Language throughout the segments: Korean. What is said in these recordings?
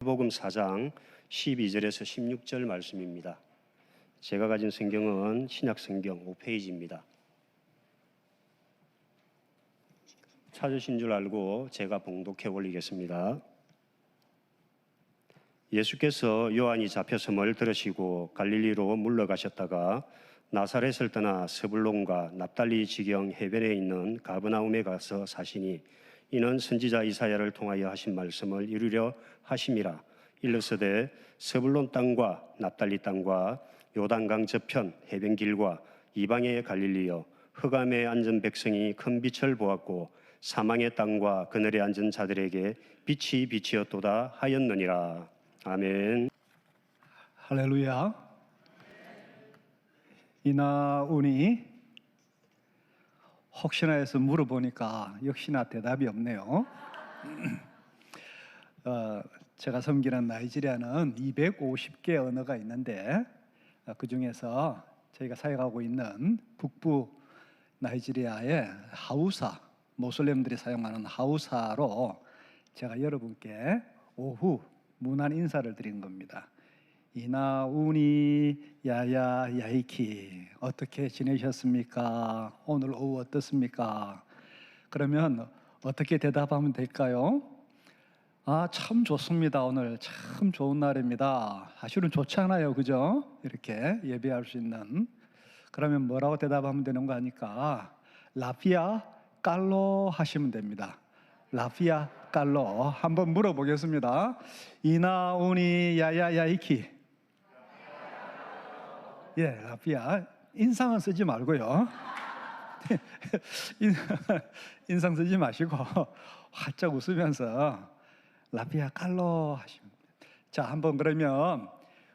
마태복음 4장 12절에서 16절 말씀입니다. 제가 가진 성경은 신약성경 5페이지입니다. 찾으신 줄 알고 제가 봉독해 올리겠습니다. 예수께서 요한이 잡혔음을 들으시고 갈릴리로 물러가셨다가 나사렛을 떠나 스불론과 납달리 지경 해변에 있는 가버나움에 가서 사시니 이는 선지자 이사야를 통하여 하신 말씀을 이루려 하심이라. 일러서되 스불론 땅과 납달리 땅과 요단강 저편 해변길과 이방의 갈릴리여, 흑암에 앉은 백성이 큰 빛을 보았고 사망의 땅과 그늘에 앉은 자들에게 빛이 빛이었도다 하였느니라. 아멘. 할렐루야. 이나운이 혹시나 해서 물어보니까 역시나 대답이 없네요. 제가 섬기는 나이지리아는 250개 언어가 있는데 그 중에서 저희가 사용하고 있는 북부 나이지리아의 하우사, 모슬렘들이 사용하는 하우사로 제가 여러분께 오후 문안 인사를 드린 겁니다. 이나우니 야야 야이키, 어떻게 지내셨습니까? 오늘 오후 어떻습니까? 그러면 어떻게 대답하면 될까요? 참 좋습니다. 오늘 참 좋은 날입니다. 사실은 좋지 않아요, 그죠? 이렇게 예배할 수 있는. 그러면 뭐라고 대답하면 되는 거 아니까 라피아 깔로 하시면 됩니다. 라피아 깔로 한번 물어보겠습니다. 이나우니 야야 야이키. 예, 라피아. 인상은 쓰지 말고요. 인상 쓰지 마시고 활짝 웃으면서 라피아 깔로 하시면 됩니다. 자, 한번 그러면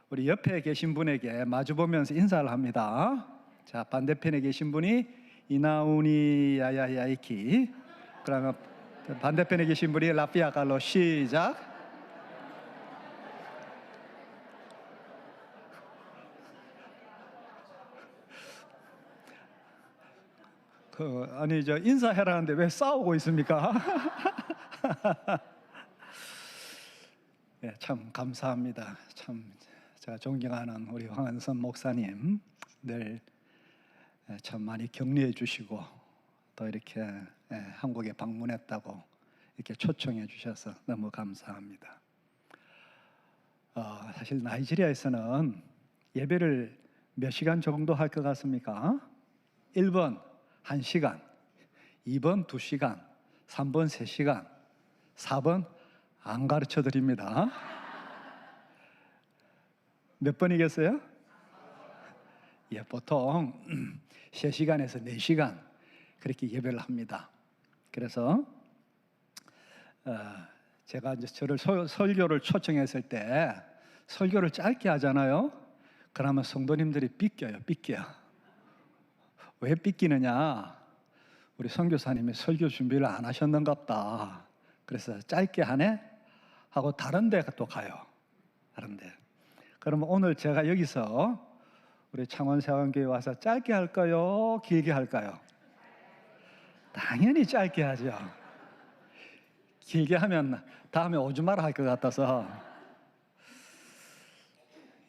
우리 옆에 계신 분에게 마주보면서 인사를 합니다. 자, 반대편에 계신 분이 이나우니 야야 야이키. 그러면 반대편에 계신 분이 라피아 깔로. 시작. 저 인사해라는데 왜 싸우고 있습니까? 네, 참 감사합니다. 참 제가 존경하는 우리 황한선 목사님 늘 참 많이 격려해 주시고 또 이렇게 한국에 방문했다고 이렇게 초청해 주셔서 너무 감사합니다. 사실 나이지리아에서는 예배를 몇 시간 정도 할 것 같습니까? 1번 1시간, 2번 2시간, 3번 3시간, 4번 안 가르쳐 드립니다. 몇 번이겠어요? 예, 보통 3시간에서 4시간 그렇게 예배를 합니다. 그래서 제가 이제 저를 설교를 초청했을 때 설교를 짧게 하잖아요. 그러면 성도님들이 삐껴요. 왜 삐끼느냐? 우리 선교사님이 설교 준비를 안 하셨는갑다. 그래서 짧게 하네? 하고 다른 데 또 가요. 다른 데. 그러면 오늘 제가 여기서 우리 창원세원교회 와서 짧게 할까요? 길게 할까요? 당연히 짧게 하죠. 길게 하면 다음에 오지 마라 할 것 같아서.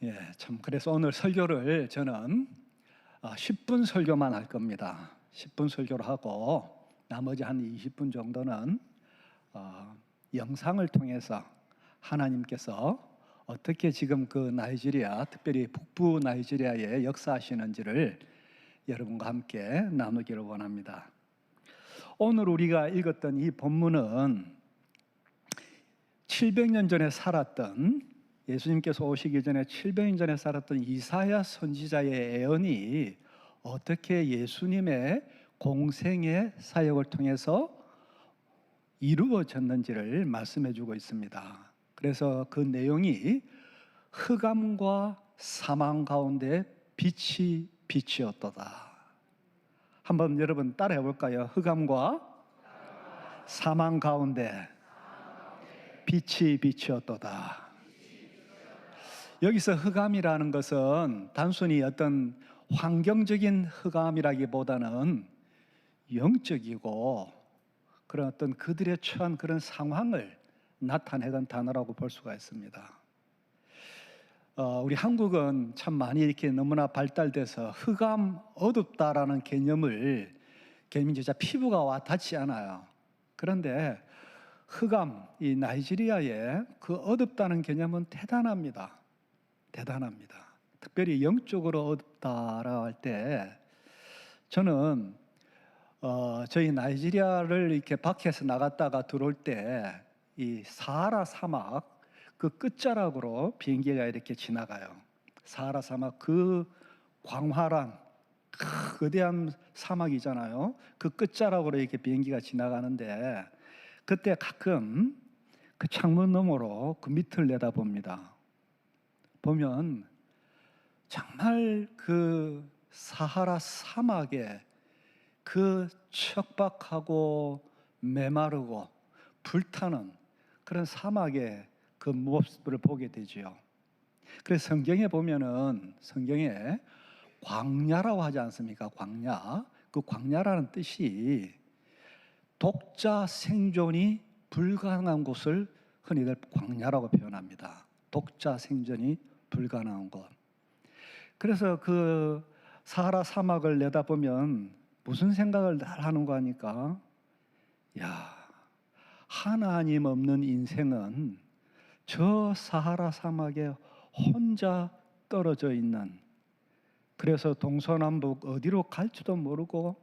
예, 참 그래서 오늘 설교를 저는 10분 설교만 할 겁니다. 10분 설교를 하고 나머지 한 20분 정도는 영상을 통해서 하나님께서 어떻게 지금 그 나이지리아, 특별히 북부 나이지리아에 역사하시는지를 여러분과 함께 나누기를 원합니다. 오늘 우리가 읽었던 이 본문은 700년 전에 살았던, 예수님께서 오시기 전에 700년 전에 살았던 이사야 선지자의 예언이 어떻게 예수님의 공생의 사역을 통해서 이루어졌는지를 말씀해 주고 있습니다. 그래서 그 내용이 흑암과 사망 가운데 빛이 빛이었도다. 한번 여러분 따라해 볼까요? 흑암과 사망 가운데 빛이 빛이었도다. 여기서 흑암이라는 것은 단순히 어떤 환경적인 흑암이라기보다는 영적이고 그런 어떤 그들의 처한 그런 상황을 나타내던 단어라고 볼 수가 있습니다. 우리 한국은 참 많이 이렇게 너무나 발달돼서 흑암, 어둡다라는 개념을 진짜 피부가 와 닿지 않아요. 그런데 흑암, 이 나이지리아의 그 어둡다는 개념은 대단합니다. 대단합니다. 특별히 영적으로 어둡다라고 할 때 저는 저희 나이지리아를 이렇게 밖에서 나갔다가 들어올 때 이 사하라 사막 그 끝자락으로 비행기가 이렇게 지나가요. 사하라 사막 그 광활한 거대한 사막이잖아요. 그 끝자락으로 이렇게 비행기가 지나가는데 그때 가끔 그 창문 너머로 그 밑을 내다봅니다. 보면 정말 그 사하라 사막에 그 척박하고 메마르고 불타는 그런 사막의 그 모습을 보게 되지요. 그래서 성경에 보면은 성경에 광야라고 하지 않습니까? 광야. 그 광야라는 뜻이 독자 생존이 불가능한 곳을 흔히들 광야라고 표현합니다. 독자 생존이 불가능한 곳. 그래서 그 사하라 사막을 내다보면 무슨 생각을 늘 하는 거 하니까 야, 하나님 없는 인생은 저 사하라 사막에 혼자 떨어져 있는, 그래서 동서남북 어디로 갈지도 모르고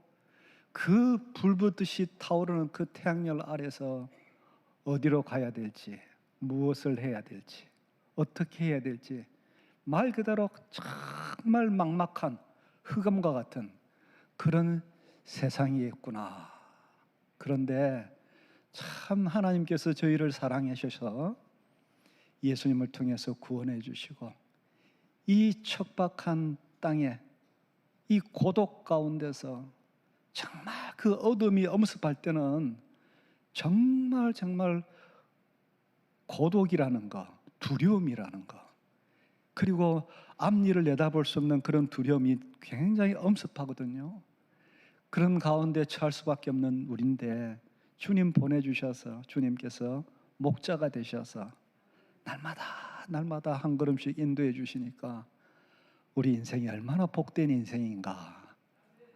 그 불붙듯이 타오르는 그 태양열 아래서 어디로 가야 될지, 무엇을 해야 될지, 어떻게 해야 될지 말 그대로 정말 막막한 흑암과 같은 그런 세상이겠구나. 그런데 참 하나님께서 저희를 사랑해 주셔서 예수님을 통해서 구원해 주시고 이 척박한 땅에 이 고독 가운데서 정말 그 어둠이 엄습할 때는 정말 고독이라는 거, 두려움이라는 거, 그리고 앞일을 내다볼 수 없는 그런 두려움이 굉장히 엄습하거든요. 그런 가운데 처할 수밖에 없는 우리인데 주님 보내주셔서 주님께서 목자가 되셔서 날마다 한 걸음씩 인도해 주시니까 우리 인생이 얼마나 복된 인생인가.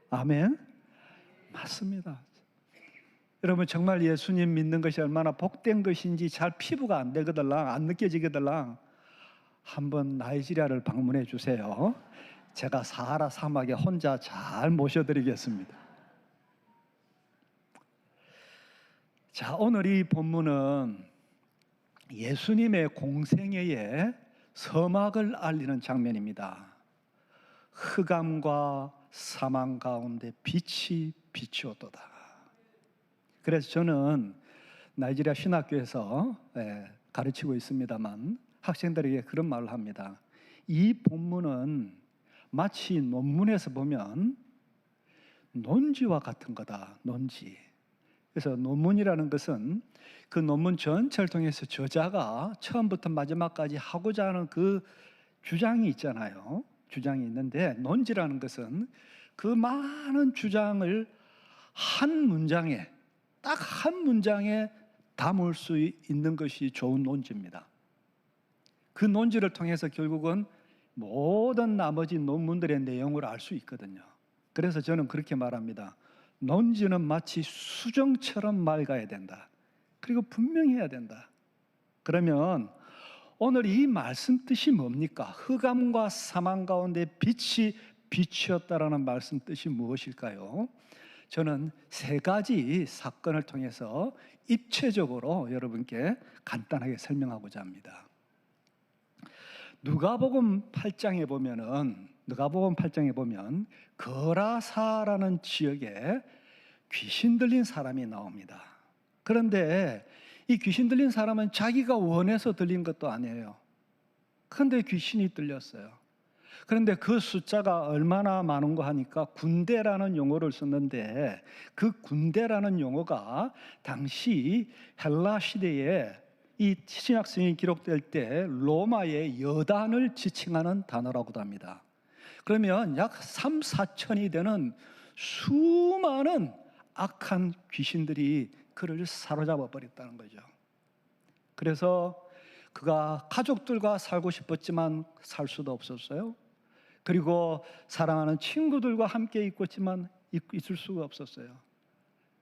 아멘? 맞습니다. 여러분 정말 예수님 믿는 것이 얼마나 복된 것인지 잘 피부가 안 되거들랑 안 느껴지거들랑 한번 나이지리아를 방문해 주세요. 제가 사하라 사막에 혼자 잘 모셔드리겠습니다. 자, 오늘 이 본문은 예수님의 공생애의 서막을 알리는 장면입니다. 흑암과 사망 가운데 빛이 비추었도다. 그래서 저는 나이지리아 신학교에서 가르치고 있습니다만 학생들에게 그런 말을 합니다. 이 본문은 마치 논문에서 보면 논지와 같은 거다. 논지. 그래서 논문이라는 것은 그 논문 전체를 통해서 저자가 처음부터 마지막까지 하고자 하는 그 주장이 있잖아요. 주장이 있는데 논지라는 것은 그 많은 주장을 한 문장에, 딱 한 문장에 담을 수 있는 것이 좋은 논지입니다. 그 논지를 통해서 결국은 모든 나머지 논문들의 내용을 알 수 있거든요. 그래서 저는 그렇게 말합니다. 논지는 마치 수정처럼 맑아야 된다. 그리고 분명해야 된다. 그러면 오늘 이 말씀 뜻이 뭡니까? 흑암과 사망 가운데 빛이 비추었다라는 말씀 뜻이 무엇일까요? 저는 세 가지 사건을 통해서 입체적으로 여러분께 간단하게 설명하고자 합니다. 누가복음 8장에 보면 거라사라는 지역에 귀신 들린 사람이 나옵니다. 그런데 이 귀신 들린 사람은 자기가 원해서 들린 것도 아니에요. 그런데 귀신이 들렸어요. 그런데 그 숫자가 얼마나 많은가 하니까 군대라는 용어를 썼는데 그 군대라는 용어가 당시 헬라 시대에 이 신약성이 기록될 때 로마의 여단을 지칭하는 단어라고도 합니다. 그러면 약 3, 4천이 되는 수많은 악한 귀신들이 그를 사로잡아 버렸다는 거죠. 그래서 그가 가족들과 살고 싶었지만 살 수도 없었어요. 그리고 사랑하는 친구들과 함께 있었지만 있을 수가 없었어요.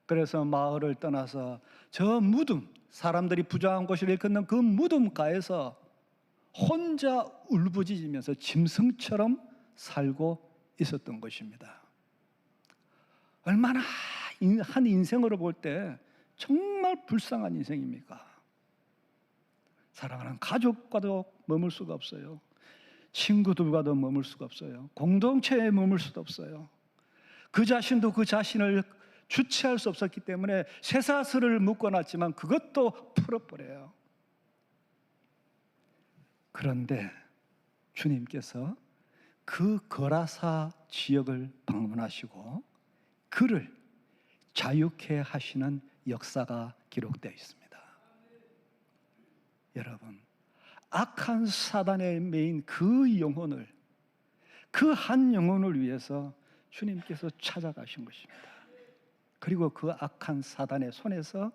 그래서 마을을 떠나서 저 무덤, 사람들이 부정한 곳을 일컫는 그 무덤가에서 혼자 울부짖으면서 짐승처럼 살고 있었던 것입니다. 얼마나 한 인생으로 볼 때 정말 불쌍한 인생입니까? 사랑하는 가족과도 머물 수가 없어요. 친구들과도 머물 수가 없어요. 공동체에 머물 수도 없어요. 그 자신도 그 자신을 주체할 수 없었기 때문에 쇠사슬을 묶어놨지만 그것도 풀어버려요. 그런데 주님께서 그 거라사 지역을 방문하시고 그를 자유케 하시는 역사가 기록되어 있습니다. 여러분, 악한 사단에 매인 그 영혼을, 그 한 영혼을 위해서 주님께서 찾아가신 것입니다. 그리고 그 악한 사단의 손에서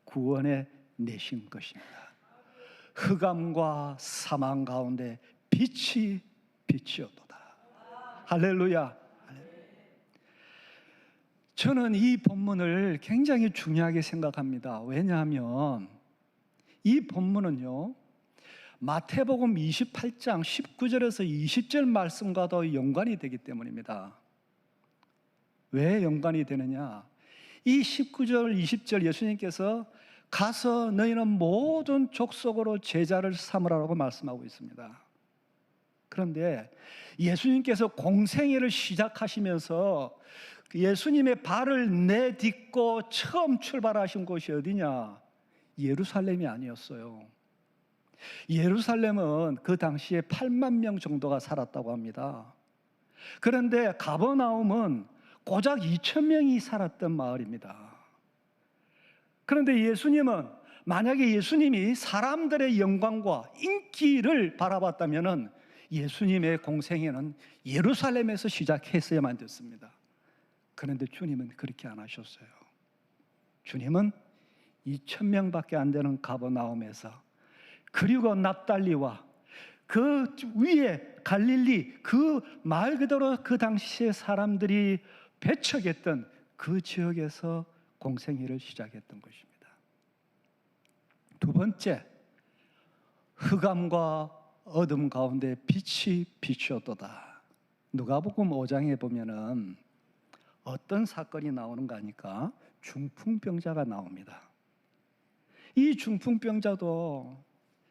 구원해 내신 것입니다. 흑암과 사망 가운데 빛이 비치어도다. 할렐루야. 저는 이 본문을 굉장히 중요하게 생각합니다. 왜냐하면 이 본문은요, 마태복음 28장 19절에서 20절 말씀과도 연관이 되기 때문입니다. 왜 연관이 되느냐? 이 19절, 20절 예수님께서 가서 너희는 모든 족속으로 제자를 삼으라고 말씀하고 있습니다. 그런데 예수님께서 공생애를 시작하시면서 예수님의 발을 내딛고 처음 출발하신 곳이 어디냐? 예루살렘이 아니었어요. 예루살렘은 그 당시에 8만 명 정도가 살았다고 합니다. 그런데 가버나움은 고작 2천 명이 살았던 마을입니다. 그런데 예수님은, 만약에 예수님이 사람들의 영광과 인기를 바라봤다면 예수님의 공생애는 예루살렘에서 시작했어야만 됐습니다. 그런데 주님은 그렇게 안 하셨어요. 주님은 2천 명밖에 안 되는 가버나움에서, 그리고 납달리와 그 위에 갈릴리, 그 말 그대로 그 당시에 사람들이 배척했던 그 지역에서 공생애를 시작했던 것입니다. 두 번째, 흑암과 어둠 가운데 빛이 비추었도다. 누가복음 5장에 보면은 어떤 사건이 나오는가 하니까 중풍병자가 나옵니다. 이 중풍병자도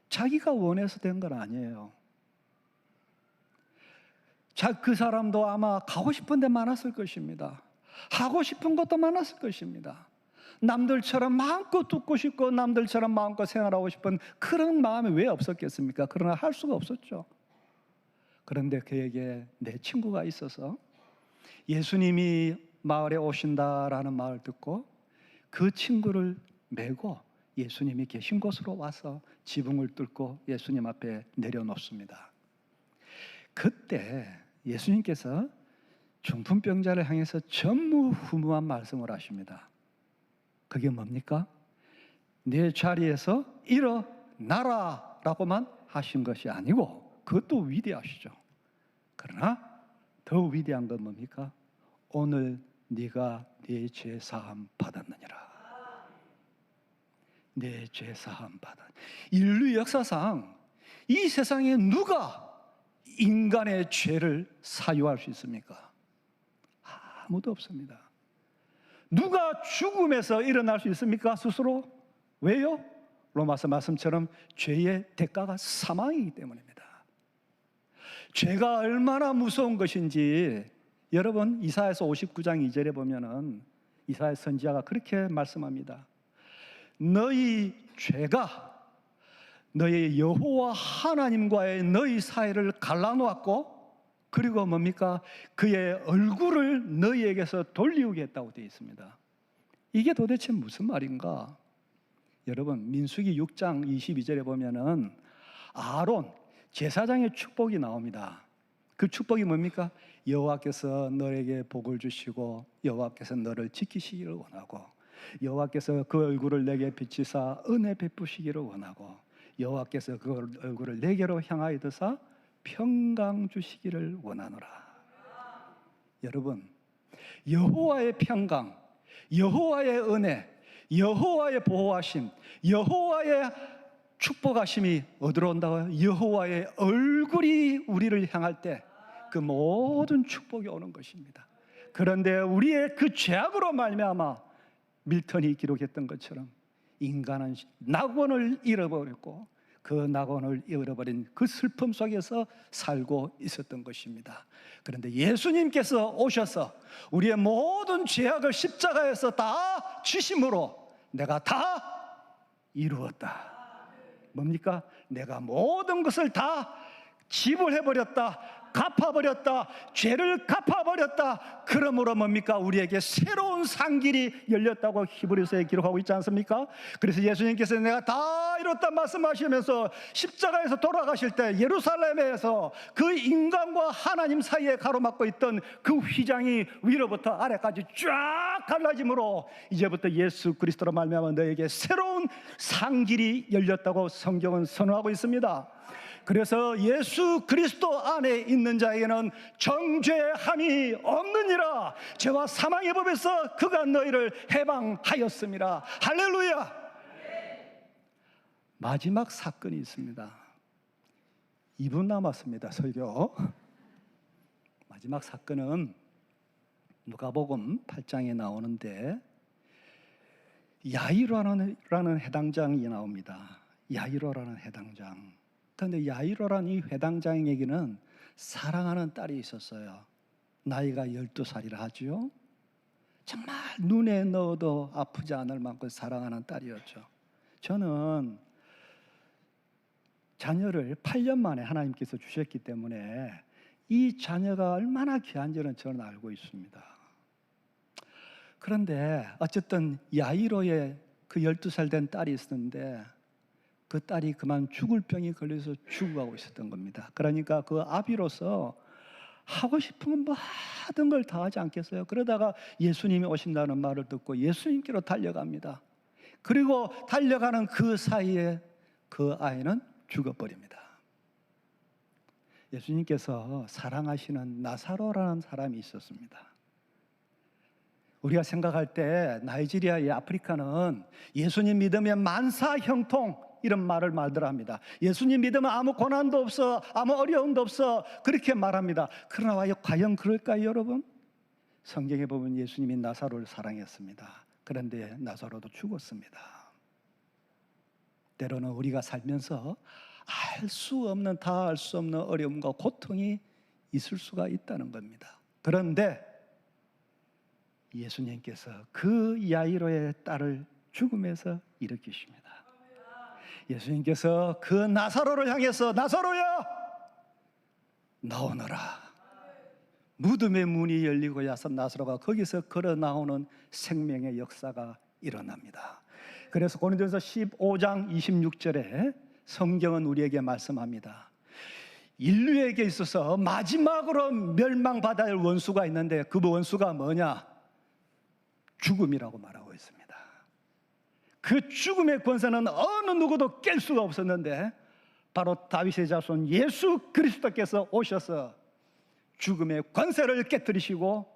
자기가 원해서 된 건 아니에요. 그 사람도 아마 가고 싶은 데 많았을 것입니다. 하고 싶은 것도 많았을 것입니다. 남들처럼 마음껏 듣고 싶고 남들처럼 마음껏 생활하고 싶은 그런 마음이 왜 없었겠습니까? 그러나 할 수가 없었죠. 그런데 그에게 내 친구가 있어서 예수님이 마을에 오신다라는 말을 듣고 그 친구를 메고 예수님이 계신 곳으로 와서 지붕을 뚫고 예수님 앞에 내려놓습니다. 그때 예수님께서 중풍병자를 향해서 전무후무한 말씀을 하십니다. 그게 뭡니까? 내 자리에서 일어나라 라고만 하신 것이 아니고, 그것도 위대하시죠. 그러나 더 위대한 건 뭡니까? 오늘 네가 네 죄 사함 받았느니라. 내 죄 사함 받았. 인류 역사상 이 세상에 누가 인간의 죄를 사유할 수 있습니까? 아무도 없습니다. 누가 죽음에서 일어날 수 있습니까? 스스로? 왜요? 로마서 말씀처럼 죄의 대가가 사망이기 때문입니다. 죄가 얼마나 무서운 것인지 여러분, 이사야서 59장 2절에 보면은 이사야 선지자가 그렇게 말씀합니다. 너희 죄가 너희 여호와 하나님과의 너희 사이를 갈라놓았고, 그리고 뭡니까? 그의 얼굴을 너희에게서 돌리우겠다고 되어 있습니다. 이게 도대체 무슨 말인가? 여러분, 민수기 6장 22절에 보면은 아론 제사장의 축복이 나옵니다. 그 축복이 뭡니까? 여호와께서 너에게 복을 주시고 여호와께서 너를 지키시기를 원하고 여호와께서 그 얼굴을 내게 비치사 은혜 베푸시기를 원하고 여호와께서 그 얼굴을 내게로 향하여 드사 평강 주시기를 원하노라. 여러분, 여호와의 평강, 여호와의 은혜, 여호와의 보호하심, 여호와의 축복하심이 어디로 온다고요? 여호와의 얼굴이 우리를 향할 때 그 모든 축복이 오는 것입니다. 그런데 우리의 그 죄악으로 말미암아 밀턴이 기록했던 것처럼 인간은 낙원을 잃어버렸고 그 낙원을 잃어버린 그 슬픔 속에서 살고 있었던 것입니다. 그런데 예수님께서 오셔서 우리의 모든 죄악을 십자가에서 다 지심으로 내가 다 이루었다. 뭡니까? 내가 모든 것을 다 지불해버렸다. 갚아버렸다. 죄를 갚아버렸다. 그러므로 뭡니까? 우리에게 새로운 상길이 열렸다고 히브리서에 기록하고 있지 않습니까? 그래서 예수님께서 내가 다 이뤘다 말씀하시면서 십자가에서 돌아가실 때 예루살렘에서 그 인간과 하나님 사이에 가로막고 있던 그 휘장이 위로부터 아래까지 쫙 갈라짐으로 이제부터 예수 그리스도로 말미암아 너에게 새로운 상길이 열렸다고 성경은 선언하고 있습니다. 그래서 예수 그리스도 안에 있는 자에게는 정죄함이 없느니라. 죄와 사망의 법에서 그가 너희를 해방하였습니다. 할렐루야. 마지막 사건이 있습니다. 2분 남았습니다. 설교. 마지막 사건은 누가복음 8장에 나오는데 야이로라는 해당장이 나옵니다. 야이로라는 해당장. 그런데 야이로라는 이 회당장에게는 사랑하는 딸이 있었어요. 나이가 12살이라 하죠. 정말 눈에 넣어도 아프지 않을 만큼 사랑하는 딸이었죠. 저는 자녀를 8년 만에 하나님께서 주셨기 때문에 이 자녀가 얼마나 귀한지는 저는 알고 있습니다. 그런데 어쨌든 야이로의 그 12살 된 딸이 있었는데 그 딸이 그만 죽을 병이 걸려서 죽어가고 있었던 겁니다. 그러니까 그 아비로서 하고 싶은 모든 걸 다 하지 않겠어요? 그러다가 예수님이 오신다는 말을 듣고 예수님께로 달려갑니다. 그리고 달려가는 그 사이에 그 아이는 죽어버립니다. 예수님께서 사랑하시는 나사로라는 사람이 있었습니다. 우리가 생각할 때 나이지리아의 아프리카는 예수님 믿으면 만사 형통 이런 말을 말들합니다. 예수님 믿으면 아무 고난도 없어, 아무 어려움도 없어, 그렇게 말합니다. 그러나 과연 그럴까요, 여러분? 성경에 보면 예수님이 나사로를 사랑했습니다. 그런데 나사로도 죽었습니다. 때로는 우리가 살면서 알 수 없는, 다 알 수 없는 어려움과 고통이 있을 수가 있다는 겁니다. 그런데 예수님께서 그 야이로의 딸을 죽음에서 일으키십니다. 예수님께서 그 나사로를 향해서 나사로야 나오너라. 무덤의 문이 열리고 야서 나사로가 거기서 걸어 나오는 생명의 역사가 일어납니다. 그래서 고린도전서 15장 26절에 성경은 우리에게 말씀합니다. 인류에게 있어서 마지막으로 멸망받아야 할 원수가 있는데 그 원수가 뭐냐? 죽음이라고 말하고 있습니다. 그 죽음의 권세는 어느 누구도 깰 수가 없었는데 바로 다윗의 자손 예수 그리스도께서 오셔서 죽음의 권세를 깨뜨리시고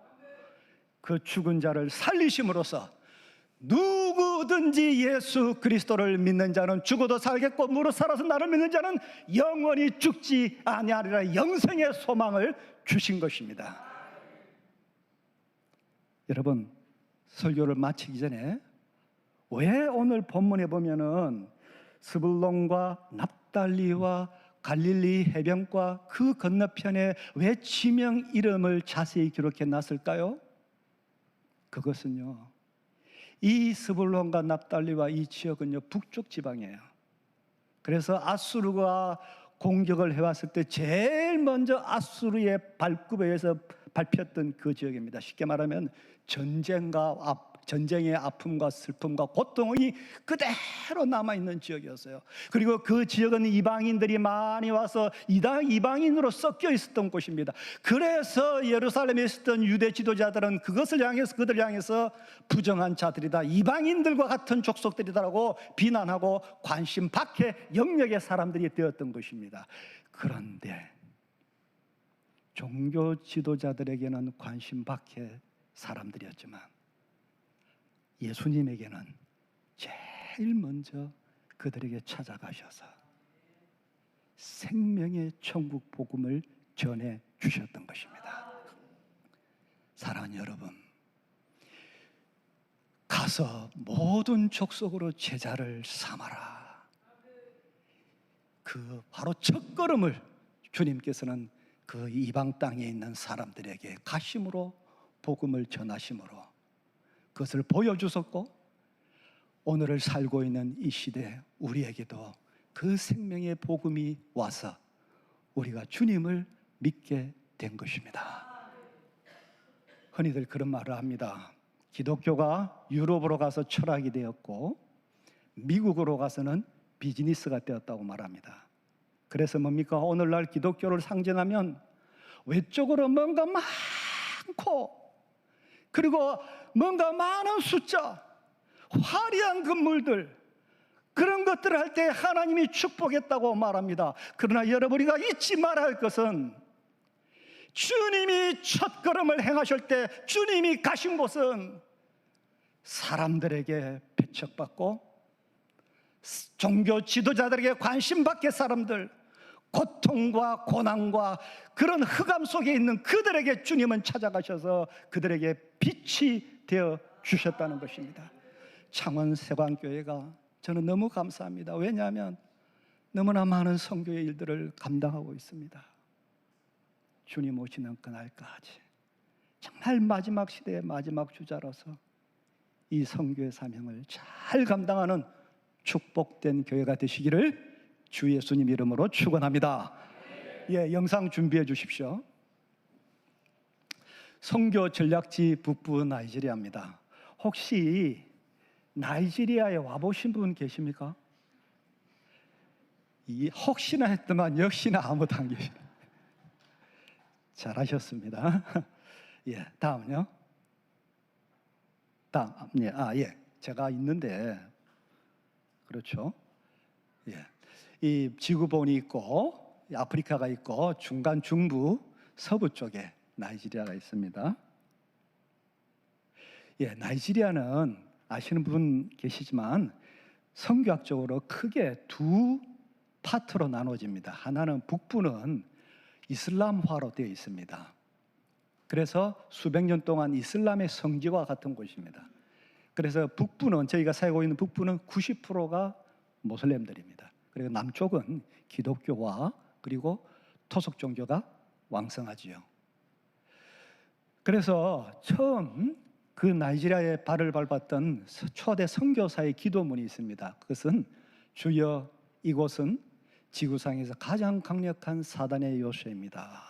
그 죽은 자를 살리심으로써 누구든지 예수 그리스도를 믿는 자는 죽어도 살겠고 무릇 살아서 나를 믿는 자는 영원히 죽지 아니하리라 영생의 소망을 주신 것입니다. 여러분, 설교를 마치기 전에 왜 오늘 본문에 보면은 스불론과 납달리와 갈릴리 해변과 그 건너편에 왜 지명 이름을 자세히 기록해 놨을까요? 그것은요, 이 스불론과 납달리와 이 지역은요 북쪽 지방이에요. 그래서 아수르가 공격을 해왔을 때 제일 먼저 아수르의 발굽에 의해서 밟혔던 그 지역입니다. 쉽게 말하면 전쟁의 아픔과 슬픔과 고통이 그대로 남아있는 지역이었어요. 그리고 그 지역은 이방인들이 많이 와서 이방인으로 섞여 있었던 곳입니다. 그래서 예루살렘에 있었던 유대 지도자들은 그들을 향해서 부정한 자들이다, 이방인들과 같은 족속들이다라고 비난하고 관심 밖의 영역의 사람들이 되었던 것입니다. 그런데 종교 지도자들에게는 관심 밖의 사람들이었지만 예수님에게는 제일 먼저 그들에게 찾아가셔서 생명의 천국 복음을 전해 주셨던 것입니다. 사랑하는 여러분, 가서 모든 족속으로 제자를 삼아라. 그 바로 첫걸음을 주님께서는 그 이방 땅에 있는 사람들에게 가심으로 복음을 전하심으로 그것을 보여주셨고, 오늘을 살고 있는 이 시대 우리에게도 그 생명의 복음이 와서 우리가 주님을 믿게 된 것입니다. 흔히들 그런 말을 합니다. 기독교가 유럽으로 가서 철학이 되었고 미국으로 가서는 비즈니스가 되었다고 말합니다. 그래서 뭡니까? 오늘날 기독교를 상징하면 외적으로 뭔가 많고, 그리고 뭔가 많은 숫자, 화려한 건물들, 그런 것들을 할 때 하나님이 축복했다고 말합니다. 그러나 여러분, 우리가 잊지 말아야 할 것은 주님이 첫걸음을 행하실 때 주님이 가신 곳은 사람들에게 배척받고 종교 지도자들에게 관심 밖의 사람들, 고통과 고난과 그런 흑암 속에 있는 그들에게 주님은 찾아가셔서 그들에게 빛이 되어 주셨다는 것입니다. 창원 세관교회가 저는 너무 감사합니다. 왜냐하면 너무나 많은 선교의 일들을 감당하고 있습니다. 주님 오시는 그날까지 정말 마지막 시대의 마지막 주자로서 이 선교의 사명을 잘 감당하는 축복된 교회가 되시기를 주 예수님 이름으로 축원합니다. 예, 영상 준비해 주십시오. 선교 전략지 북부 나이지리아입니다. 혹시 나이지리아에 와보신 분 계십니까? 혹시나 했더만 역시나 아무도 안 계시네요. 잘하셨습니다. 예, 다음요. 예, 제가 있는데, 그렇죠. 예, 이 지구본이 있고 아프리카가 있고 중간 중부 서부 쪽에 나이지리아가 있습니다. 예, 나이지리아는 아시는 분 계시지만 성교학적으로 크게 두 파트로 나눠집니다. 하나는 북부는 이슬람화로 되어 있습니다. 그래서 수백 년 동안 이슬람의 성지와 같은 곳입니다. 그래서 북부는, 저희가 살고 있는 북부는 90%가 모슬렘들입니다. 그리고 남쪽은 기독교와 그리고 토속 종교가 왕성하지요. 그래서 처음 그 나이지리아에 발을 밟았던 초대 선교사의 기도문이 있습니다. 그것은 주여, 이곳은 지구상에서 가장 강력한 사단의 요새입니다.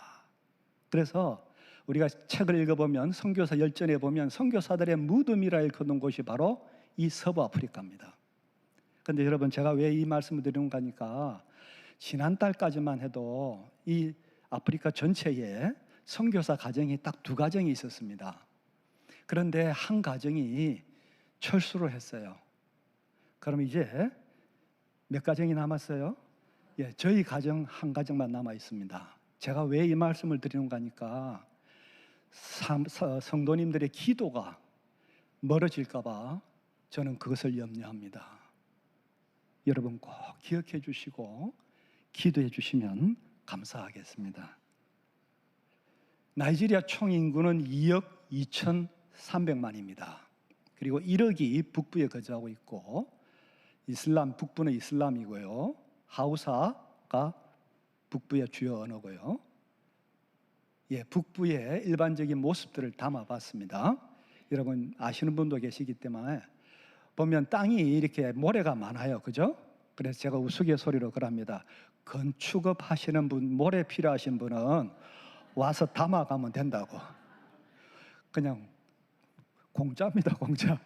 그래서 우리가 책을 읽어보면 선교사 열전에 보면 선교사들의 무덤이라 일컫는 곳이 바로 이 서부 아프리카입니다. 그런데 여러분, 제가 왜 이 말씀을 드리는가 하니까 지난달까지만 해도 이 아프리카 전체에 선교사 가정이 딱 2가정이 있었습니다. 그런데 한 가정이 철수를 했어요. 그럼 이제 몇 가정이 남았어요? 예, 저희 가정 한 가정만 남아 있습니다. 제가 왜 이 말씀을 드리는가 하니까 성도님들의 기도가 멀어질까 봐 저는 그것을 염려합니다. 여러분 꼭 기억해 주시고 기도해 주시면 감사하겠습니다. 나이지리아 총 인구는 2억 2,300만입니다. 그리고 1억이 북부에 거주하고 있고, 북부는 이슬람이고요, 하우사가 북부의 주요 언어고요. 예, 북부의 일반적인 모습들을 담아봤습니다. 여러분 아시는 분도 계시기 때문에 보면 땅이 이렇게 모래가 많아요, 그죠? 그래서 제가 우스갯소리로 그럽니다. 건축업 하시는 분, 모래 필요하신 분은 와서 담아가면 된다고. 그냥 공짜입니다, 공짜.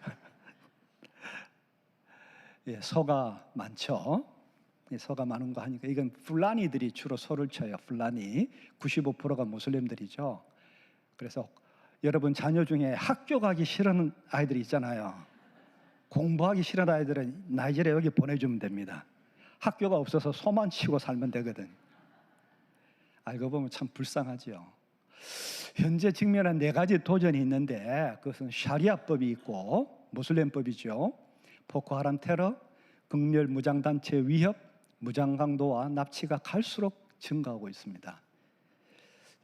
예, 소가 많죠. 예, 소가 많은 거 하니까 이건 풀라니들이 주로 소를 쳐요. 풀라니 95%가 무슬림들이죠. 그래서 여러분 자녀 중에 학교 가기 싫은 아이들이 있잖아요. 공부하기 싫은 아이들은 나이지리아 여기 보내주면 됩니다. 학교가 없어서 소만 치고 살면 되거든. 알고 보면 참 불쌍하지요. 현재 직면한 4가지 도전이 있는데 그것은 샤리아법이 있고 무슬림법이죠. 보코하람 테러, 극렬 무장단체 위협, 무장강도와 납치가 갈수록 증가하고 있습니다.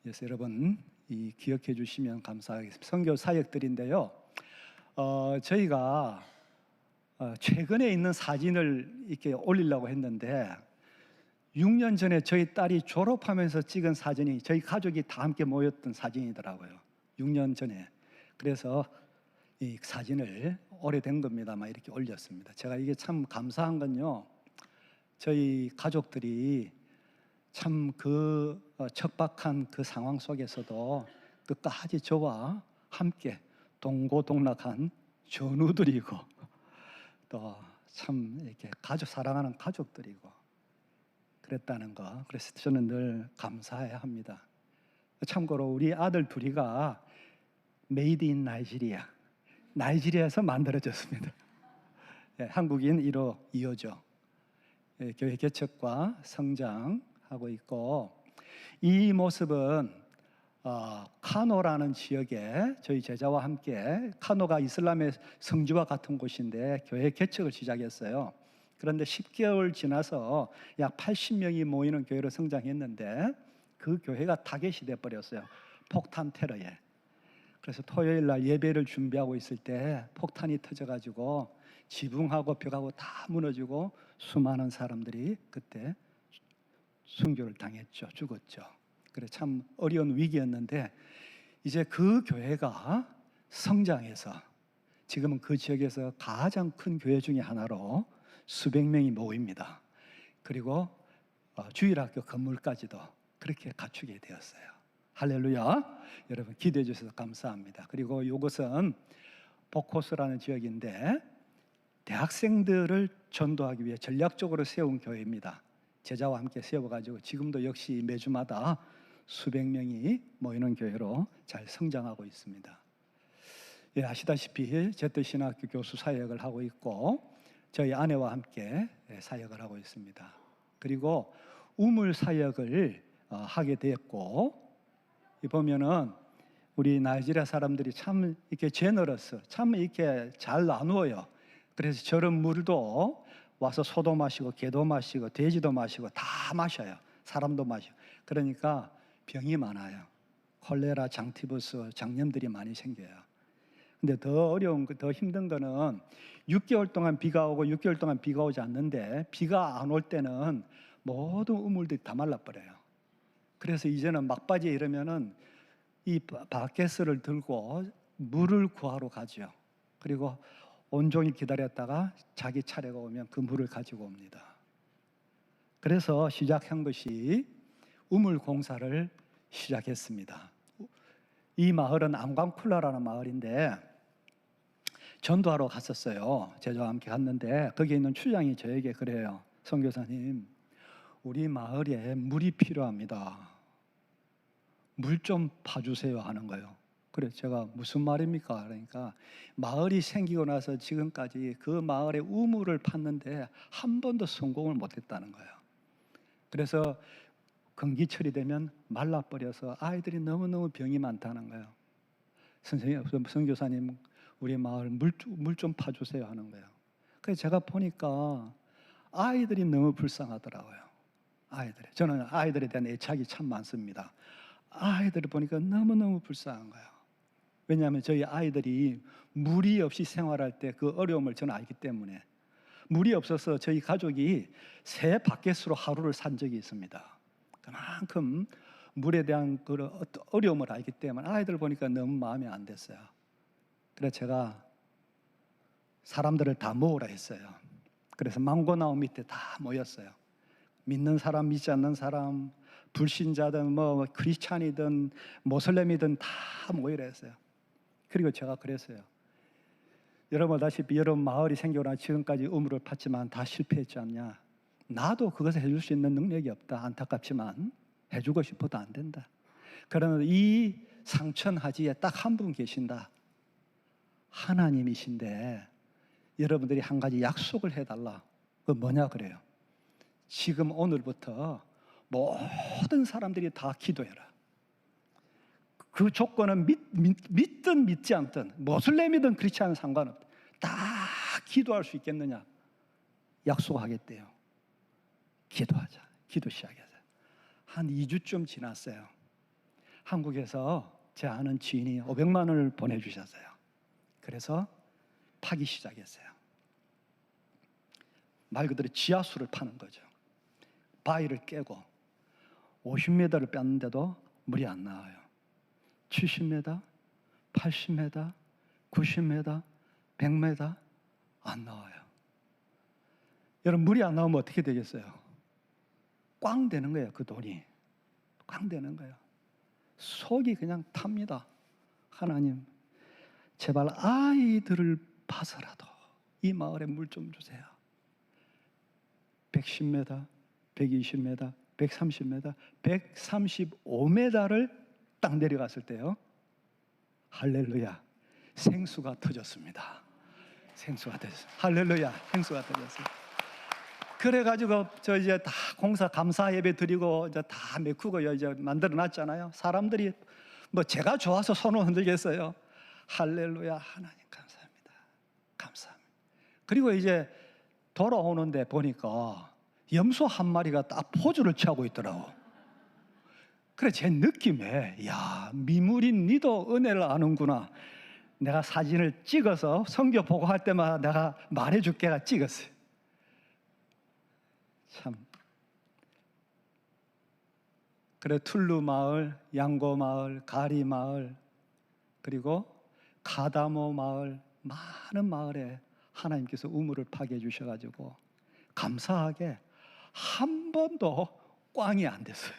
그래서 여러분 이 기억해 주시면 감사하겠습니다. 선교 사역들인데요. 저희가 최근에 있는 사진을 이렇게 올리려고 했는데 6년 전에 저희 딸이 졸업하면서 찍은 사진이 저희 가족이 다 함께 모였던 사진이더라고요. 6년 전에. 그래서 이 사진을 오래된 겁니다만 이렇게 올렸습니다. 제가 이게 참 감사한 건요. 저희 가족들이 참 그 척박한 그 상황 속에서도 끝까지 저와 함께 동고동락한 전우들이고 또 참 이렇게 가족 사랑하는 가족들이고 그랬다는 거. 그래서 저는 늘 감사해야 합니다. 참고로 우리 아들 둘이가 메이드 인 나이지리아, 나이지리아에서 만들어졌습니다. 예, 한국인 1호 2호죠. 예, 교회 개척과 성장하고 있고 이 모습은 카노라는 지역에 저희 제자와 함께 카노가 이슬람의 성지와 같은 곳인데 교회 개척을 시작했어요. 그런데 10개월 지나서 약 80명이 모이는 교회로 성장했는데 그 교회가 타겟이 돼버렸어요. 폭탄 테러에. 그래서 토요일 날 예배를 준비하고 있을 때 폭탄이 터져가지고 지붕하고 벽하고 다 무너지고 수많은 사람들이 그때 순교를 당했죠. 죽었죠. 그래 참 어려운 위기였는데 이제 그 교회가 성장해서 지금은 그 지역에서 가장 큰 교회 중에 하나로 수백 명이 모입니다. 그리고 주일학교 건물까지도 그렇게 갖추게 되었어요. 할렐루야. 여러분 기도해 주셔서 감사합니다. 그리고 이것은 보코스라는 지역인데 대학생들을 전도하기 위해 전략적으로 세운 교회입니다. 제자와 함께 세워가지고 지금도 역시 매주마다 수백 명이 모이는 교회로 잘 성장하고 있습니다. 예, 아시다시피 제트신학교 교수 사역을 하고 있고 저희 아내와 함께 사역을 하고 있습니다. 그리고 우물 사역을 하게 되었고 보면은 우리 나이지리아 사람들이 참 이렇게 제너러스, 참 이렇게 잘 나누어요. 그래서 저런 물도 와서 소도 마시고 개도 마시고 돼지도 마시고 다 마셔요. 사람도 마셔요. 그러니까 병이 많아요. 콜레라, 장티푸스, 장염들이 많이 생겨요. 근데 더 어려운, 더 힘든 거는 6개월 동안 비가 오고 6개월 동안 비가 오지 않는데 비가 안 올 때는 모든 우물들이 다 말라버려요. 그래서 이제는 막바지에 이르면은 이 바켓을 들고 물을 구하러 가죠. 그리고 온종일 기다렸다가 자기 차례가 오면 그 물을 가지고 옵니다. 그래서 시작한 것이 우물 공사를 시작했습니다. 이 마을은 앙광쿨라라는 마을인데 전도하러 갔었어요. 제자와 함께 갔는데 거기에 있는 추장이 저에게 그래요. 선교사님, 우리 마을에 물이 필요합니다. 물 좀 파주세요 하는 거예요. 그래 제가 무슨 말입니까? 그러니까 마을이 생기고 나서 지금까지 그 마을에 우물을 팠는데 한 번도 성공을 못했다는 거예요. 그래서 건기철이 되면 말라버려서 아이들이 너무너무 병이 많다는 거예요. 선생님, 선교사님, 우리 마을 물 좀 파주세요 하는 거예요. 그래서 제가 보니까 아이들이 너무 불쌍하더라고요. 저는 아이들에 대한 애착이 참 많습니다. 아이들을 보니까 너무너무 불쌍한 거예요. 왜냐하면 저희 아이들이 물이 없이 생활할 때 그 어려움을 저는 알기 때문에 물이 없어서 저희 가족이 새 바켓으로 하루를 산 적이 있습니다. 그만큼 물에 대한 그 어려움을 알기 때문에 아이들 보니까 너무 마음이 안 됐어요. 그래서 제가 사람들을 다 모으라 했어요. 그래서 망고나무 밑에 다 모였어요. 믿는 사람, 믿지 않는 사람, 불신자든 뭐 크리스찬이든 모슬렘이든 다 모이라 했어요. 그리고 제가 그랬어요. 여러분 알다시피 여러분 마을이 생기고 나 지금까지 의무를 팠지만 다 실패했지 않냐. 나도 그것을 해줄 수 있는 능력이 없다. 안타깝지만 해주고 싶어도 안 된다. 그러나 이 상천하지에 딱 한 분 계신다. 하나님이신데 여러분들이 한 가지 약속을 해달라. 그 뭐냐 그래요? 지금 오늘부터 모든 사람들이 다 기도해라. 그 조건은 믿든 믿지 않든 모슬렘이든 크리스찬은 상관없다. 다 기도할 수 있겠느냐? 약속하겠대요. 기도하자. 기도 시작하자. 한 2주쯤 지났어요. 한국에서 제 아는 지인이 500만 원을 보내주셨어요. 그래서 파기 시작했어요. 말 그대로 지하수를 파는 거죠. 바위를 깨고 50m를 뺐는데도 물이 안 나와요. 70m, 80m, 90m, 100m 안 나와요. 여러분 물이 안 나오면 어떻게 되겠어요? 꽝 되는 거예요. 그 돈이 꽝 되는 거예요. 속이 그냥 탑니다. 하나님 제발 아이들을 봐서라도 이 마을에 물 좀 주세요. 110m, 120m, 130m, 135m를 딱 내려갔을 때요. 할렐루야. 생수가 터졌습니다. 생수가 터졌어요. 할렐루야. 생수가 터졌어요. 그래가지고 저 이제 다 공사 감사 예배 드리고 이제 다 메꾸고 이제 만들어 놨잖아요. 사람들이 뭐 제가 좋아서 손을 흔들겠어요. 할렐루야. 하나님 감사합니다. 감사합니다. 그리고 이제 돌아오는데 보니까 염소 한 마리가 딱 포즈를 취하고 있더라고. 그래 제 느낌에 야 미물인 니도 은혜를 아는구나. 내가 사진을 찍어서 성교 보고할 때마다 내가 말해줄게가 찍었어요. 참. 그래 툴루 마을, 양고 마을, 가리 마을, 그리고 가다모 마을, 많은 마을에 하나님께서 우물을 파게 해주셔가지고 감사하게 한 번도 꽝이 안 됐어요.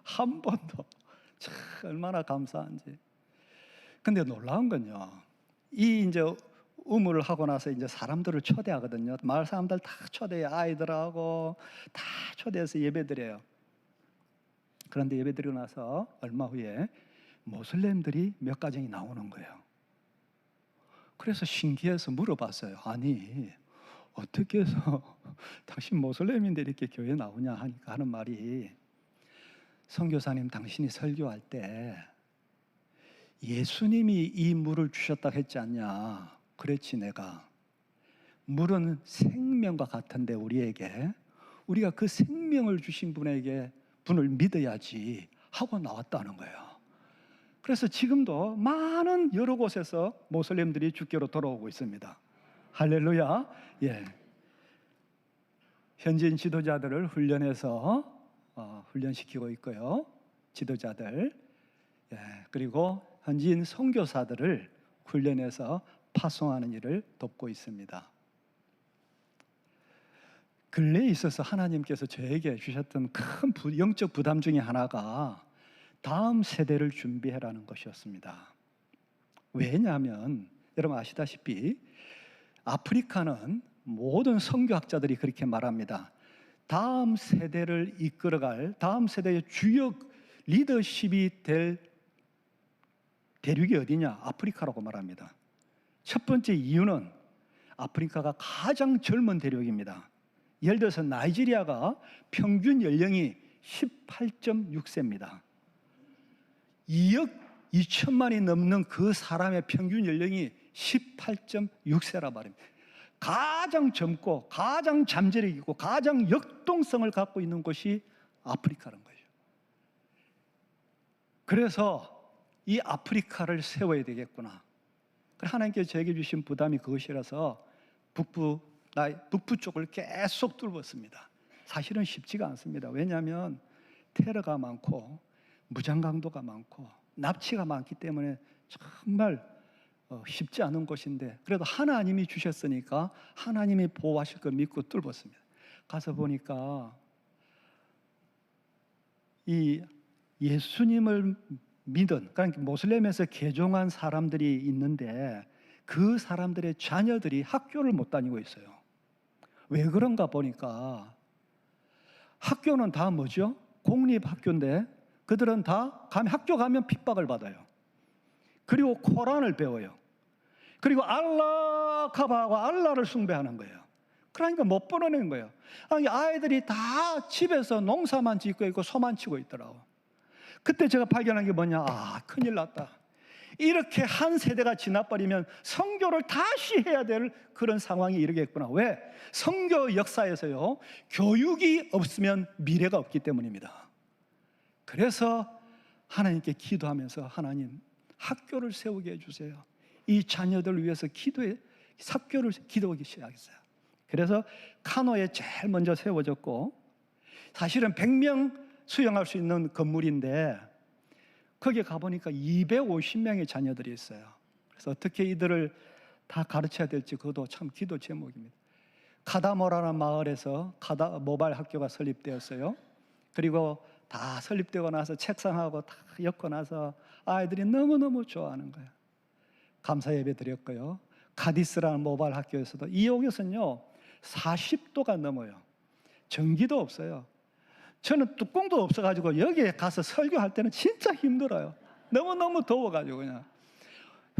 한 번도. 참 얼마나 감사한지. 근데 놀라운 건요. 이 이제 우물을 하고 나서 이제 사람들을 초대하거든요. 마을 사람들 다 초대해. 아이들하고 다 초대해서 예배드려요. 그런데 예배드리고 나서 얼마 후에 모슬렘들이 몇 가정이 나오는 거예요. 그래서 신기해서 물어봤어요. 아니 어떻게 해서 당신 모슬렘인데 이렇게 교회 나오냐 하니까 하는 말이 선교사님 당신이 설교할 때 예수님이 이 물을 주셨다고 했지 않냐. 그랬지 내가. 물은 생명과 같은데 우리가 그 생명을 주신 분을 믿어야지 하고 나왔다는 거예요. 그래서 지금도 많은 여러 곳에서 모슬렘들이 주교로 돌아오고 있습니다. 할렐루야. 예. 현지인 지도자들을 훈련시키고 있고요. 지도자들. 예. 그리고 현지인 선교사들을 훈련해서 파송하는 일을 돕고 있습니다. 근래에 있어서 하나님께서 저에게 주셨던 큰 영적 부담 중에 하나가 다음 세대를 준비해라는 것이었습니다. 왜냐하면 여러분 아시다시피 아프리카는 모든 선교학자들이 그렇게 말합니다. 다음 세대를 이끌어갈 다음 세대의 주역 리더십이 될 대륙이 어디냐? 아프리카라고 말합니다. 첫 번째 이유는 아프리카가 가장 젊은 대륙입니다. 예를 들어서 나이지리아가 평균 연령이 18.6세입니다. 2억 2천만이 넘는 그 사람의 평균 연령이 18.6세라 말입니다. 가장 젊고 가장 잠재력이고 가장 역동성을 갖고 있는 곳이 아프리카라는 거죠. 그래서 이 아프리카를 세워야 되겠구나. 하나님께서 저에게 주신 부담이 그것이라서 북부 쪽을 계속 뚫었습니다. 사실은 쉽지가 않습니다. 왜냐하면 테러가 많고 무장강도가 많고 납치가 많기 때문에 정말 쉽지 않은 곳인데 그래도 하나님이 주셨으니까 하나님이 보호하실 걸 믿고 뚫었습니다. 가서 보니까 이 예수님을 믿은 그러니까 모슬렘에서 개종한 사람들이 있는데 그 사람들의 자녀들이 학교를 못 다니고 있어요. 왜 그런가 보니까 학교는 다 뭐죠? 공립학교인데 그들은 다 학교 가면 핍박을 받아요. 그리고 코란을 배워요. 그리고 알라 카바하고 알라를 숭배하는 거예요. 그러니까 못 보내는 거예요. 아니, 아이들이 다 집에서 농사만 짓고 있고 소만 치고 있더라고. 그때 제가 발견한 게 뭐냐? 아, 큰일 났다. 이렇게 한 세대가 지나버리면 선교를 다시 해야 될 그런 상황이 이르겠구나. 왜? 선교 역사에서요, 교육이 없으면 미래가 없기 때문입니다. 그래서 하나님께 기도하면서 하나님, 학교를 세우게 해주세요. 이 자녀들 위해서 학교를 기도하기 시작했어요. 그래서 카노에 제일 먼저 세워졌고, 사실은 100명 수용할 수 있는 건물인데 거기에 가보니까 250명의 자녀들이 있어요. 그래서 어떻게 이들을 다 가르쳐야 될지 그것도 참 기도 제목입니다. 카다모라는 마을에서 모바일 학교가 설립되었어요. 그리고 다 설립되고 나서 책상하고 다 엮고 나서 아이들이 너무너무 좋아하는 거예요. 감사 예배 드렸고요. 카디스라는 모바일 학교에서도 이 옥에서는요 40도가 넘어요. 전기도 없어요. 저는 뚜껑도 없어가지고 여기에 가서 설교할 때는 진짜 힘들어요. 너무너무 더워가지고 그냥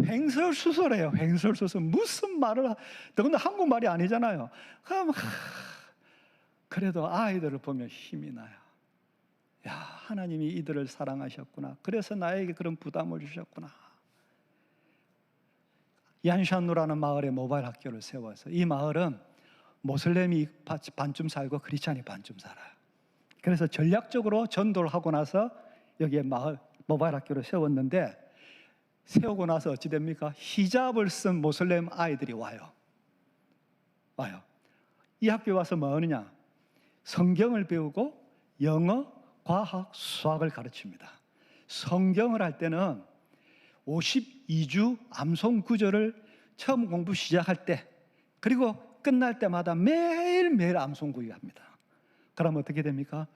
횡설수설해요. 횡설수설. 무슨 말을 근데 한국말이 아니잖아요. 그래도 아이들을 보면 힘이 나요. 야, 하나님이 이들을 사랑하셨구나. 그래서 나에게 그런 부담을 주셨구나. 얀샨누라는 마을에 모바일 학교를 세워서 이 마을은 모슬렘이 반쯤 살고 크리스찬이 반쯤 살아요. 그래서 전략적으로 전도를 하고 나서 여기에 모바일 학교를 세웠는데 세우고 나서 어찌 됩니까? 히잡을 쓴 모슬렘 아이들이 와요. 이 학교에 와서 뭐 하느냐? 성경을 배우고 영어, 과학, 수학을 가르칩니다. 성경을 할 때는 52주 암송 구절을 처음 공부 시작할 때 그리고 끝날 때마다 매일매일 암송 구기합니다. 그럼 어떻게 됩니까?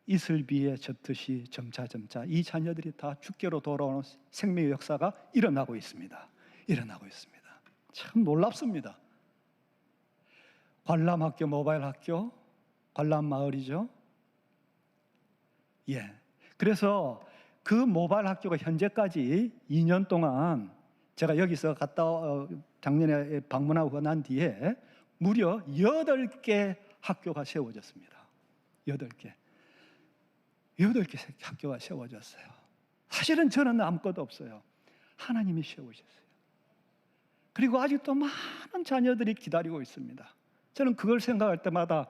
이슬비에 젖듯이 점차점차 이 자녀들이 다 주께로 돌아오는 생명의 역사가 일어나고 있습니다. 참 놀랍습니다. 관람학교, 모바일 학교, 관람마을이죠. 그래서 그 모바일 학교가 현재까지 2년 동안 제가 여기서 작년에 방문하고 난 뒤에 무려 8개 학교가 세워졌습니다. 8개 학교가 세워졌어요. 사실은 저는 아무것도 없어요. 하나님이 세우셨어요. 그리고 아직도 많은 자녀들이 기다리고 있습니다. 저는 그걸 생각할 때마다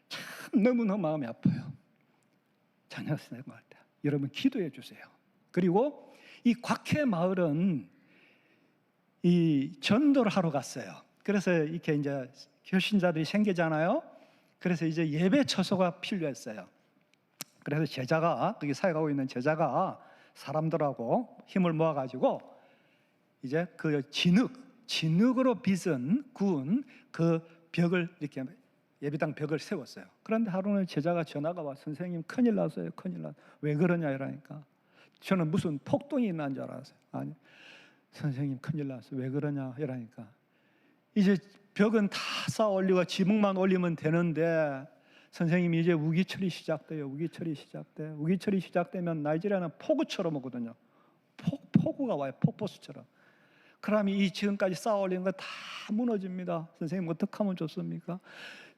참 너무너무 마음이 아파요. 자녀 생각할 때. 여러분 기도해 주세요. 그리고 이 곽해 마을은 이 전도를 하러 갔어요. 그래서 이렇게 이제 결신자들이 생기잖아요. 그래서 이제 예배 처소가 필요했어요. 그래서 거기 사역하고 있는 제자가 사람들하고 힘을 모아가지고 이제 그 진흙으로 구운 그 벽을 이렇게 예배당 벽을 세웠어요. 그런데 하루는 제자가 전화가 와, 선생님 큰일 났어요. 왜 그러냐 이러니까 저는 무슨 폭동이 난 줄 알았어요. 아니, 선생님 큰일 났어요. 왜 그러냐 이러니까 이제 벽은 다 쌓아 올리고 지붕만 올리면 되는데 선생님이 이제 우기철이 시작돼요. 우기철이 시작되면 나이지리아는 폭우처럼 오거든요. 폭우가 와요. 폭포수처럼. 그러면 이 지금까지 쌓아 올린 거 다 무너집니다. 선생님 어떻게 하면 좋습니까?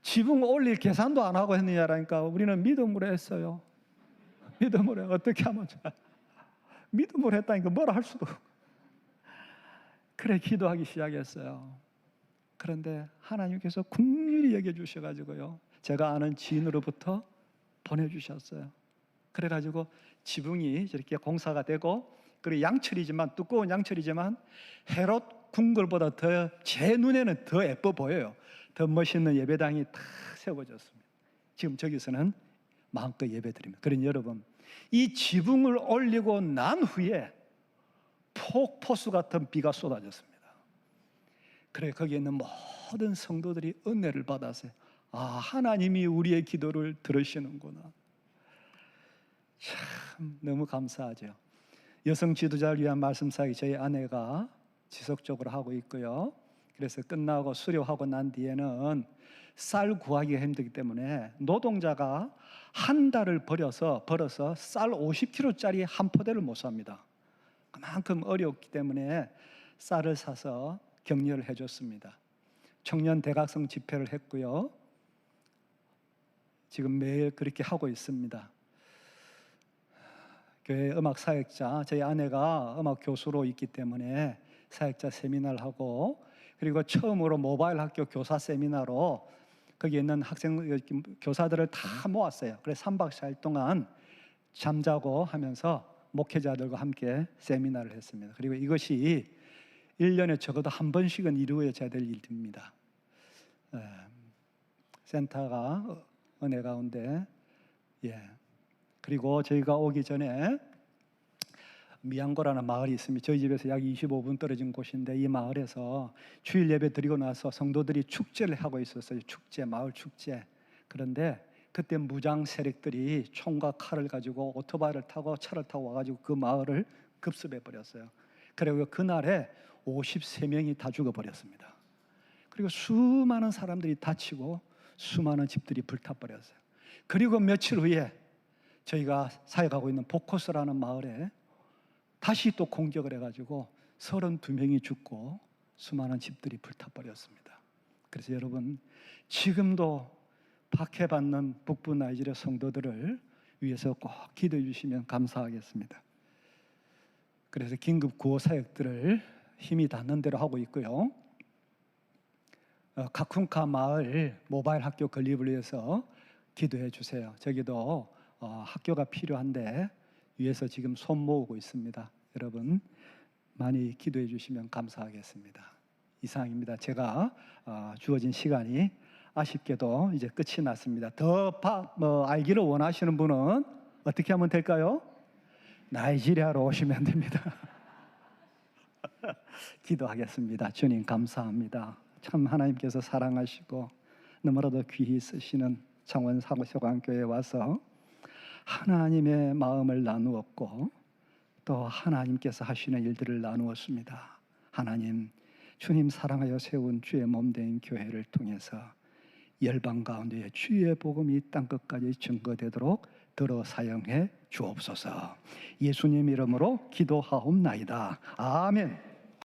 지붕 올릴 계산도 안 하고 했느냐라니까 우리는 믿음으로 했어요. 믿음으로 어떻게 하면 좋아? 믿음으로 했다니까 뭐라 할 수도 없고. 그래 기도하기 시작했어요. 그런데 하나님께서 긍휼히 여겨주셔가지고요. 제가 아는 지인으로부터 보내주셨어요. 그래가지고 지붕이 저렇게 공사가 되고 그리고 두꺼운 양철이지만 헤롯 궁궐보다 제 눈에는 더 예뻐 보여요. 더 멋있는 예배당이 다 세워졌습니다. 지금 저기서는 마음껏 예배드립니다. 그러니 여러분 이 지붕을 올리고 난 후에 폭포수 같은 비가 쏟아졌습니다. 그래 거기에 있는 모든 성도들이 은혜를 받았어요. 하나님이 우리의 기도를 들으시는구나. 참 너무 감사하죠. 여성 지도자를 위한 말씀 사역에 저희 아내가 지속적으로 하고 있고요. 그래서 끝나고 수료하고 난 뒤에는 쌀 구하기가 힘들기 때문에 노동자가 한 달을 벌어서 쌀 50kg짜리 한 포대를 못 삽니다. 그만큼 어렵기 때문에 쌀을 사서 격려를 해줬습니다. 청년 대각성 집회를 했고요. 지금 매일 그렇게 하고 있습니다. 교회 음악 사역자, 저희 아내가 음악 교수로 있기 때문에 사역자 세미나를 하고, 그리고 처음으로 모바일 학교 교사 세미나로 거기 있는 학생 교사들을 다 모았어요. 그래서 3박 4일 동안 잠자고 하면서 목회자들과 함께 세미나를 했습니다. 그리고 이것이 1년에 적어도 한 번씩은 이루어져야 될 일입니다. 센터가 은혜 가운데, 그리고 저희가 오기 전에 미양고라는 마을이 있습니다. 저희 집에서 약 25분 떨어진 곳인데, 이 마을에서 주일 예배 드리고 나서 성도들이 축제를 하고 있었어요. 마을 축제. 그런데 그때 무장 세력들이 총과 칼을 가지고 오토바이를 타고 차를 타고 와가지고 그 마을을 급습해 버렸어요. 그리고 그날에 53명이 다 죽어버렸습니다. 그리고 수많은 사람들이 다치고 수많은 집들이 불타버렸어요. 그리고 며칠 후에 저희가 사역하고 있는 보코스라는 마을에 다시 또 공격을 해가지고 32명이 죽고 수많은 집들이 불타버렸습니다. 그래서 여러분, 지금도 박해받는 북부 나이지리아 성도들을 위해서 꼭 기도해 주시면 감사하겠습니다. 그래서 긴급 구호 사역들을 힘이 닿는 대로 하고 있고요. 카쿤카 마을 모바일 학교 건립을 위해서 기도해 주세요. 저기도 학교가 필요한데 위해서 지금 손 모으고 있습니다. 여러분 많이 기도해 주시면 감사하겠습니다. 이상입니다. 제가 주어진 시간이 아쉽게도 이제 끝이 났습니다. 더 알기를 원하시는 분은 어떻게 하면 될까요? 나이지리아로 오시면 됩니다. 기도하겠습니다. 주님 감사합니다. 참 하나님께서 사랑하시고 너무나도 귀히 쓰시는 창원 사고교회에 와서 하나님의 마음을 나누었고 또 하나님께서 하시는 일들을 나누었습니다. 하나님, 주님 사랑하여 세운 주의 몸된 교회를 통해서 열방 가운데 주의 복음이 땅끝까지 증거되도록 들어 사용해 주옵소서. 예수님 이름으로 기도하옵나이다. 아멘.